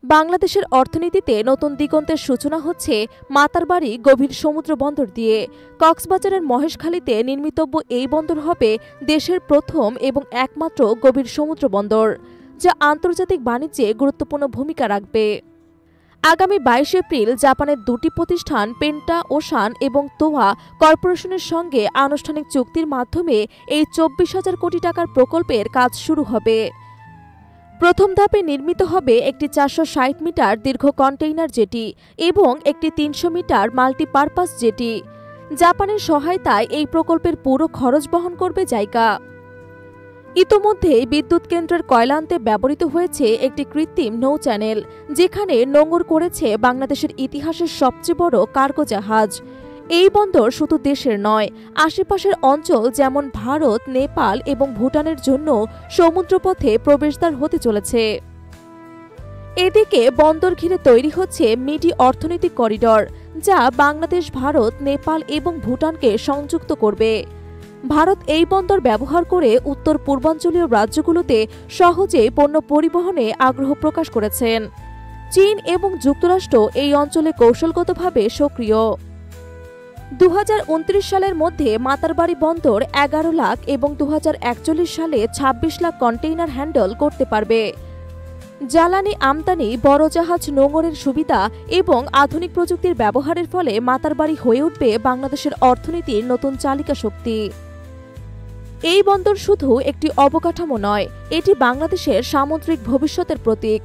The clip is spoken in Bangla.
বাংলাদেশের অর্থনীতিতে নতুন দিগন্তের সূচনা হচ্ছে মাতারবাড়ি গভীর সমুদ্র বন্দর দিয়ে। কক্সবাজারের মহেশখালীতে নির্মিতব্য এই বন্দর হবে দেশের প্রথম এবং একমাত্র গভীর সমুদ্র বন্দর, যা আন্তর্জাতিক বাণিজ্যে গুরুত্বপূর্ণ ভূমিকা রাখবে। আগামী 22 এপ্রিল জাপানের দুটি প্রতিষ্ঠান পেন্টা ওশান এবং তোহা কর্পোরেশনের সঙ্গে আনুষ্ঠানিক চুক্তির মাধ্যমে এই 24,000 কোটি টাকার প্রকল্পের কাজ শুরু হবে। প্রথম ধাপে নির্মিত হবে একটি 460 মিটার দীর্ঘ কন্টেইনার জেটি এবং একটি 300 মিটার মাল্টিপারপাস জেটি। জাপানের সহায়তায় এই প্রকল্পের পুরো খরচ বহন করবে জাইকা। ইতোমধ্যেই বিদ্যুৎ কেন্দ্রের কয়লা আনতে ব্যবহৃত হয়েছে একটি কৃত্রিম নৌ চ্যানেল, যেখানে নোঙর করেছে বাংলাদেশের ইতিহাসের সবচেয়ে বড় কার্গো জাহাজ। এই বন্দর শুধু দেশের নয়, আশেপাশের অঞ্চল যেমন ভারত, নেপাল এবং ভুটানের জন্য সমুদ্রপথে প্রবেশদ্বার হতে চলেছে। এদিকে বন্দর ঘিরে তৈরি হচ্ছে মিডি অর্থনৈতিক করিডর, যা বাংলাদেশ, ভারত, নেপাল এবং ভুটানকে সংযুক্ত করবে। ভারত এই বন্দর ব্যবহার করে উত্তর পূর্বাঞ্চলীয় রাজ্যগুলোতে সহজে পণ্য পরিবহনে আগ্রহ প্রকাশ করেছেন। চীন এবং যুক্তরাষ্ট্র এই অঞ্চলে কৌশলগতভাবে সক্রিয়। 2029 সালের মধ্যে মাতারবাড়ি বন্দর 11 লাখ এবং 2041 সালে 26 লাখ কন্টেইনার হ্যান্ডেল করতে পারবে। জ্বালানি আমদানি, বড় জাহাজ নোঙরের সুবিধা এবং আধুনিক প্রযুক্তির ব্যবহারের ফলে মাতারবাড়ি হয়ে উঠবে বাংলাদেশের অর্থনীতির নতুন চালিকা শক্তি। এই বন্দর শুধু একটি অবকাঠামো নয়, এটি বাংলাদেশের সামুদ্রিক ভবিষ্যতের প্রতীক।